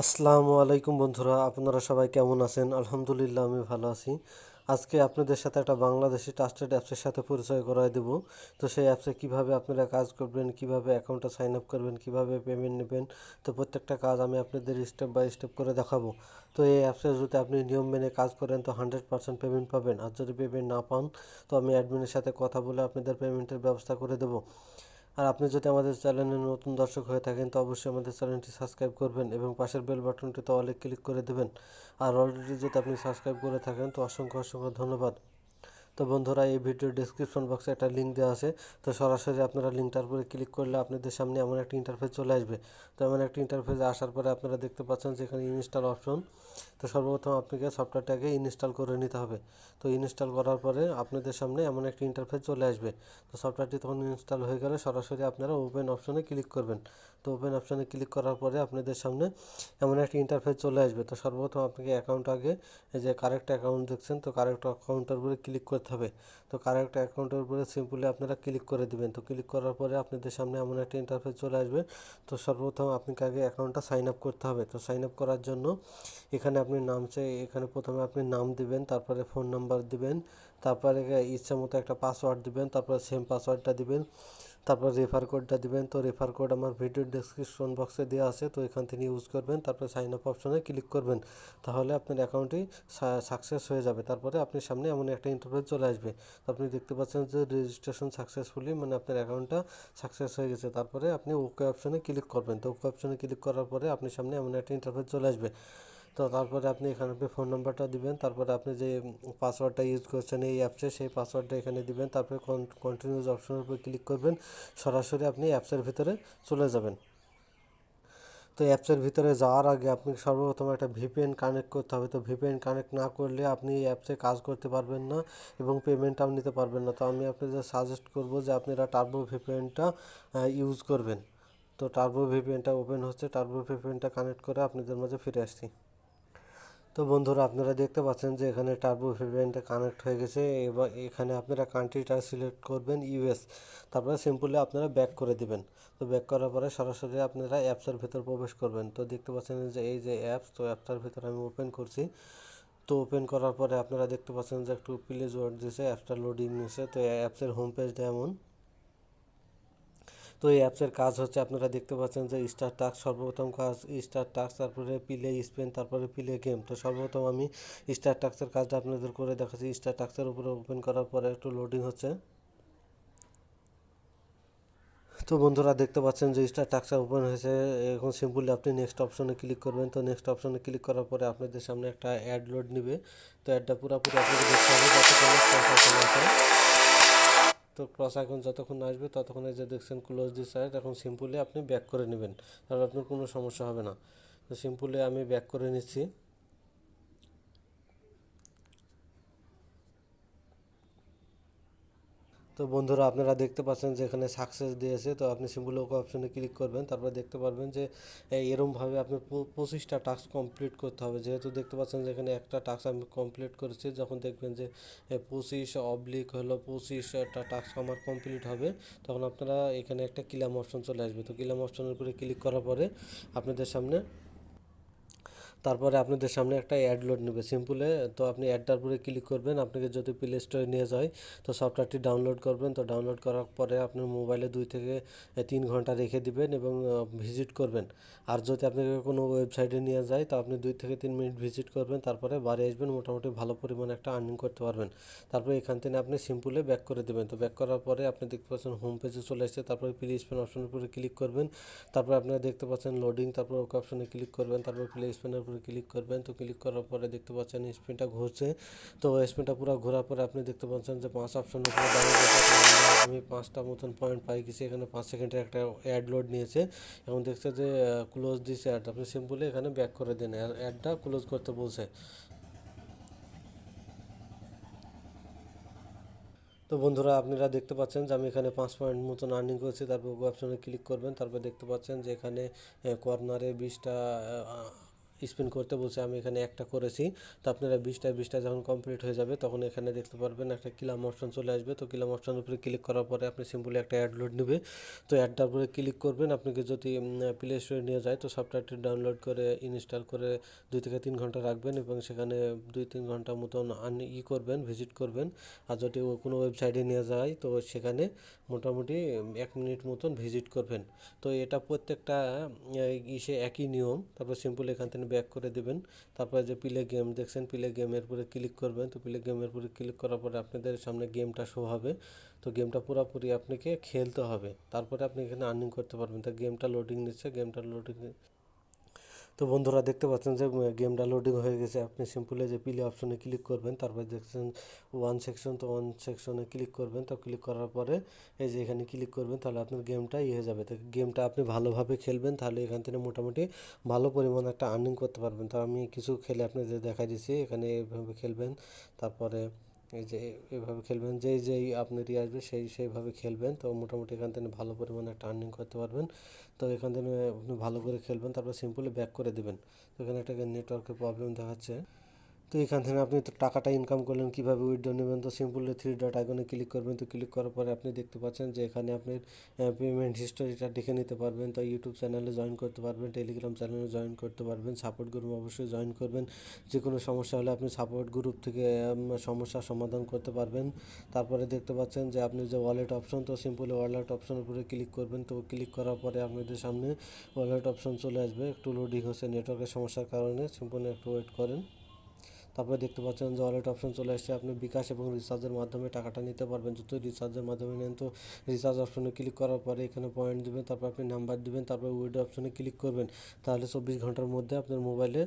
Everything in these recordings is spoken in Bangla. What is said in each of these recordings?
আসসালামু আলাইকুম বন্ধুরা, আপনারা সবাই কেমন আছেন? আলহামদুলিল্লাহ, আমি ভালো আছি। আজকে আপনাদের সাথে একটা বাংলাদেশি ট্রাস্টেড অ্যাপসের সাথে পরিচয় করায় দেব। তো সেই অ্যাপসে কিভাবে আপনারা কাজ করবেন, কিভাবে অ্যাকাউন্টটা সাইন আপ করবেন, কিভাবে পেমেন্ট নেবেন, তো প্রত্যেকটা কাজ আমি আপনাদের স্টেপ বাই স্টেপ করে দেখাবো। তো এই অ্যাপসে যদি আপনি নিয়ম মেনে কাজ করেন তো 100% পেমেন্ট পাবেন। আর যদি পেমেন্ট না পান তো আমি অ্যাডমিনের সাথে কথা বলে আপনাদের পেমেন্টের ব্যবস্থা করে দেবো। আর আপনি যদি আমাদের চ্যানেলের নতুন দর্শক হয়ে থাকেন তো অবশ্যই আমাদের চ্যানেলটি সাবস্ক্রাইব করবেন এবং পাশের বেল বাটনটিতে অলে ক্লিক করে দেবেন। আর অলরেডি যদি আপনি সাবস্ক্রাইব করে থাকেন তো অসংখ্য অসংখ্য ধন্যবাদ। তো বন্ধুরা, এই ভিডিওর ডেসক্রিপশন বক্সে একটা লিঙ্ক দেওয়া আছে। তো সরাসরি আপনারা লিঙ্কটার উপরে ক্লিক করলে আপনাদের সামনে এমন একটা ইন্টারফেস চলে আসবে। তো এমন একটা ইন্টারফেসে আসার পরে আপনারা দেখতে পাচ্ছেন যে এখানে ইনস্টল অপশন। তো সর্বপ্রথম আপনাকে সফটওয়্যারটাকে ইনস্টল করে নিতে হবে। তো ইনস্টল করার পরে আপনাদের সামনে এমন একটা ইন্টারফেস চলে আসবে। তো সফটওয়্যারটি তখন ইনস্টল হয়ে গেলে সরাসরি আপনারা ওপেন অপশনে ক্লিক করবেন। তো ওপেন অপশনে ক্লিক করার পরে আপনাদের সামনে এমন একটা ইন্টারফেস চলে আসবে। তো সর্বপ্রথম আপনাকে অ্যাকাউন্ট আগে এই যে কারেক্ট অ্যাকাউন্ট দেখছেন, তো কারেক্ট অ্যাকাউন্টের উপরে ক্লিক করতে হবে। তো কারেক্ট অ্যাকাউন্টের উপরে সিম্পলি আপনারা ক্লিক করে দেবেন। তো ক্লিক করার পরে আপনাদের সামনে এমন একটা ইন্টারফেস চলে আসবে। তো সর্বপ্রথম আপনাকে আগে অ্যাকাউন্টটা সাইন আপ করতে হবে। তো সাইন আপ করার জন্য এখানে আপনি নাম চাই, এখানে প্রথমে আপনি নাম দিবেন, তারপরে ফোন নাম্বার দিবেন, তারপরে ইচ্ছা মতো একটা পাসওয়ার্ড দিবেন, তারপরে সেম পাসওয়ার্ডটা দিবেন, তারপর রেফার কোডটা দিবেন। তো রেফার কোড আমার ভিডিওর ডেসক্রিপশন বক্সে দেওয়া আছে, তো এখান থেকে ইউজ করবেন। তারপরে সাইন আপ অপশনে ক্লিক করবেন, তাহলে আপনার অ্যাকাউন্টটি সাকসেস হয়ে যাবে। তারপরে আপনার সামনে এমন একটা ইন্টারফেস চলে আসবে। তো আপনি দেখতে পাচ্ছেন যে রেজিস্ট্রেশন সাকসেসফুলি, মানে আপনার অ্যাকাউন্টটা সাকসেস হয়ে গেছে। তারপরে আপনি ওকে অপশনে ক্লিক করবেন। তো ওকে অপশনে ক্লিক করার পরে আপনার সামনে এমন একটা ইন্টারফেস চলে আসবে। তো তারপরে আপনি এখানে আপনি ফোন নাম্বারটা দিবেন, তারপরে আপনি যে পাসওয়ার্ডটা ইউজ করছেন এই অ্যাপসে সেই পাসওয়ার্ডটা এখানে দিবেন, তারপরে কন্টিনিউস অপশনের উপর ক্লিক করবেন। সরাসরি আপনি অ্যাপসের ভিতরে চলে যাবেন। তো অ্যাপসের ভিতরে যাওয়ার আগে আপনি সর্বপ্রথম একটা ভিপিএন কানেক্ট করতে হবে। তো ভিপিএন কানেক্ট না করলে আপনি এই অ্যাপসে কাজ করতে পারবেন না এবং পেমেন্টটাও নিতে পারবেন না। তো আমি আপনাদের সাজেস্ট করব যে আপনারা টার্বো ভিপিএনটা ইউজ করবেন। তো টার্বো ভিপিএনটা ওপেন হচ্ছে, টার্বো ভিপিএনটা কানেক্ট করে আপনাদের মাঝে ফিরে আসছি। তো বন্ধুরা, আপনারা দেখতে পাচ্ছেন যে এখানে টার্বো ভিপিএনটা কানেক্ট হয়ে গেছে। এবার এখানে আপনারা কান্ট্রিটা সিলেক্ট করবেন ইউএস, তারপরে সিম্পলি আপনারা ব্যাক করে দিবেন। তো ব্যাক করার পরে সরাসরি আপনারা অ্যাপসের ভিতর প্রবেশ করবেন। তো দেখতে পাচ্ছেন যে এই যে অ্যাপস, তো অ্যাপটার ভিতরে আমি ওপেন করছি। তো ওপেন করার পরে আপনারা দেখতে পাচ্ছেন যে একটু প্লেজ ওয়ার্ড দিয়েছে, অ্যাপটা লোডিং নিয়েছে। তো অ্যাপসের হোম পেজটা এমন। তো এই অ্যাপসের কাজ হচ্ছে আপনারা দেখতে পাচ্ছেন যে স্টার টাস্ক, সর্বপ্রথম কাজ স্টার টাস্ক, তারপরে প্লে স্পেন, তারপরে প্লে গেম। তো সর্বপ্রথম আমি স্টার টাস্কের কাজটা আপনাদের করে দেখাচ্ছি। স্টার টাস্কের উপরে ওপেন করার পরে একটু লোডিং হচ্ছে। তো বন্ধুরা দেখতে পাচ্ছেন যে স্টার টাস্কটা ওপেন হয়েছে। এখন সিম্পলি আপনি নেক্সট অপশনে ক্লিক করবেন। তো নেক্সট অপশনে ক্লিক করার পরে আপনাদের সামনে একটা অ্যাড লোড নেবে। তো অ্যাডটা পুরোপুরি আপনাকে দেখতে হবে যতক্ষণ ক্রস আইকন আসে। তো ক্রস আইকন যতক্ষণ না আসবে ততক্ষণ এই যে দেখছেন ক্লোজ দিস সাইট, এখন সিম্পলি আপনি ব্যাক করে নেবেন, তাহলে আপনার কোনো সমস্যা হবে না। তো সিম্পলি আমি ব্যাক করে নিচ্ছি। তো বন্ধুরা, আপনারা দেখতে পাচ্ছেন যে এখানে সাকসেস দিয়েছে। তো আপনি সিম্পল ওকে অপশনে ক্লিক করবেন, তারপর দেখতে পারবেন যে এরমভাবে আপনি 25টা টাস্ক কমপ্লিট করতে হবে। যেহেতু দেখতে পাচ্ছেন যে এখানে একটা টাস্ক আমি কমপ্লিট করেছি, যখন দেখবেন যে 25 অবলিক 25টা টাস্ক আমার কমপ্লিট হবে, তখন আপনারা এখানে একটা ক্লেম অপশন চলে আসবে। তো ক্লেম অপশনের উপরে ক্লিক করার পরে আপনাদের সামনে তারপরে আপনাদের সামনে একটা অ্যাড লোড নেবে সিম্পলে। তো আপনি অ্যাডটার উপরে ক্লিক করবেন, আপনাকে যদি প্লে স্টোরে নিয়ে যায় তো সফটওয়্যারটি ডাউনলোড করবেন। তো ডাউনলোড করার পরে আপনার মোবাইলে 2 থেকে 3 ঘন্টা রেখে দিবেন এবং ভিজিট করবেন। আর যদি আপনাকে কোনো ওয়েবসাইটে নিয়ে যায় তো আপনি 2 থেকে 3 মিনিট ভিজিট করবেন, তারপরে বাড়ি আসবেন, মোটামুটি ভালো পরিমাণে একটা আর্নিং করতে পারবেন। তারপরে এখান থেকে আপনি সিম্পলে ব্যাক করে দেবেন। তো ব্যাক করার পরে আপনি দেখতে পাচ্ছেন হোম পেজে চলে এসেছে, তারপরে প্লে স্পেন অপশনের উপরে ক্লিক করবেন। তারপর আপনারা দেখতে পাচ্ছেন লোডিং, তারপর ওকে অপশনে ক্লিক করবেন, তারপর প্লে স্পিনের উপরে ক্লিক করবেন। তো ক্লিক করার পরে দেখতে পাচ্ছেন স্পিনটা ঘুরছে। তো স্পিনটা পুরো ঘোরার পরে আপনি দেখতে পাচ্ছেন যে 5 অপশনের উপরে দাঁড়িয়ে গেছে। আমি 5টা মতন পয়েন্ট পাই গেছি। এখানে 5 সেকেন্ডের একটা অ্যাড লোড নিয়েছে। এখন দেখছে যে ক্লোজ দিস অ্যাড, আপনি সিম্পলি এখানে ব্যাক করে দেন, অ্যাডটা ক্লোজ করতে বলছে। তো বন্ধুরা, আপনারা দেখতে পাচ্ছেন যে আমি এখানে 5 পয়েন্ট মতন আর্নিং করেছি। তারপর অপশনে ক্লিক করবেন, তারপর দেখতে পাচ্ছেন যে এখানে কর্নারে 20টা স্পিন করতে বলছে, আমি এখানে একটা করেছি। তো আপনারা 20টা যখন কমপ্লিট হয়ে যাবে তখন এখানে দেখতে পারবেন একটা ক্লাম অপশন চলে আসবে। তো ক্লাম অপশনের উপরে ক্লিক করার পরে আপনি সিম্পলি একটা অ্যাড লোড নেবে। তো অ্যাডটার উপরে ক্লিক করবেন। আপনাকে যদি প্লে স্টোরে নিয়ে যায় তো সফটওয়্যারটি ডাউনলোড করে ইনস্টল করে 2 থেকে 3 ঘন্টা রাখবেন এবং সেখানে 2-3 ঘন্টা মতন করবেন, ভিজিট করবেন। আর যদি কোনো ওয়েবসাইটে নিয়ে যায় তো সেখানে মোটামুটি 1 মিনিট মতন ভিজিট করবেন। তো এটা প্রত্যেকটা ইসে একই নিয়ম। তারপর সিম্পল এখান থেকে ব্যাক করে দেবেন। তারপরে যে প্লে গেম দেখছেন, প্লে গেমের উপরে ক্লিক করবেন। তো প্লে গেমের উপরে ক্লিক করার পরে আপনাদের সামনে গেমটা শো হবে। তো গেমটা পুরোপুরি আপনাকে খেলতে হবে, তারপরে আপনি এখানে আর্নিং করতে পারবেন। তো গেমটা লোডিং নিচ্ছে, গেমটা লোডিং। তো বন্ধুরা দেখতে পাচ্ছেন যে গেমটা লোডিং হয়ে গেছে। আপনি সিম্পলি যে প্লে অপশনে ক্লিক করবেন, তারপর দেখছেন ওয়ান সেকশন, তো ওয়ান সেকশনে ক্লিক করবেন। তো ক্লিক করার পরে এই যে এখানে ক্লিক করবেন, তাহলে আপনার গেমটা হয়ে যাবে। তো গেমটা আপনি ভালোভাবে খেলবেন, তাহলে এখান থেকে মোটামুটি ভালো পরিমাণ একটা আর্নিং করতে পারবেন। তো আমি কিছু খেলে আপনাদের দেখা দিচ্ছি, এখানে এইভাবে খেলবেন। তারপরে এই যে এভাবে খেলবেন, যেই আপনার আসবে সেইভাবে খেলবেন। তো মোটামুটি এখান থেকে ভালো পরিমাণে একটা আর্নিং করতে পারবেন। তো এখান থেকে আপনি ভালো করে খেলবেন, তারপর সিম্পলি ব্যাক করে দেবেন। তো এখানে একটা নেটওয়ার্কের প্রবলেম দেখাচ্ছে। তো এখান থেকে আপনি তো টাকাটা ইনকাম করলেন, কীভাবে উইথড্র নেবেন। তো সিম্পলি 3 ডট আইকনে ক্লিক করবেন। তো ক্লিক করার পরে আপনি দেখতে পাচ্ছেন যে এখানে আপনি পেমেন্ট হিস্টোরিটা দেখে নিতে পারবেন। তো ইউটিউব চ্যানেলে জয়েন করতে পারবেন, টেলিগ্রাম চ্যানেলে জয়েন করতে পারবেন, সাপোর্ট গ্রুপ অবশ্যই জয়েন করবেন। যে কোনো সমস্যা হলে আপনি সাপোর্ট গ্রুপ থেকে সমস্যার সমাধান করতে পারবেন। তারপরে দেখতে পাচ্ছেন যে আপনি যে ওয়ালেট অপশন, তো সিম্পলি ওয়ালেট অপশনের উপরে ক্লিক করবেন। তো ক্লিক করার পরে আপনাদের সামনে ওয়ালেট অপশন চলে আসবে। একটু লোডিং হচ্ছে নেটওয়ার্কের সমস্যার কারণে, সিম্পলি একটু ওয়েট করেন। তারপরে দেখতে পাচ্ছেন যে ওয়ালেট অপশন চলে আসছে। আপনি বিকাশ এবং রিচার্জের মাধ্যমে টাকাটা নিতে পারবেন। যদি রিচার্জের মাধ্যমে নেন তো রিচার্জ অপশনে ক্লিক করার পরে এখানে পয়েন্ট দেবেন, তারপর আপনি নাম্বার দেবেন, তারপর উইথড্র অপশনে ক্লিক করবেন। তাহলে 24 ঘন্টার মধ্যে আপনার মোবাইলে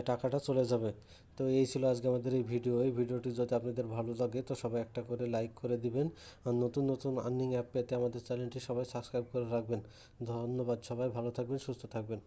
টাকাটা চলে যাবে। তো এই ছিল আজকে আমাদের এই ভিডিও। এই ভিডিওটি যদি আপনাদের ভালো লাগে তো সবাই একটা করে লাইক করে দিবেন। আর নতুন নতুন আর্নিং অ্যাপ পেতে আমাদের চ্যানেলটি সবাই সাবস্ক্রাইব করে রাখবেন। ধন্যবাদ, সবাই ভালো থাকবেন, সুস্থ থাকবেন।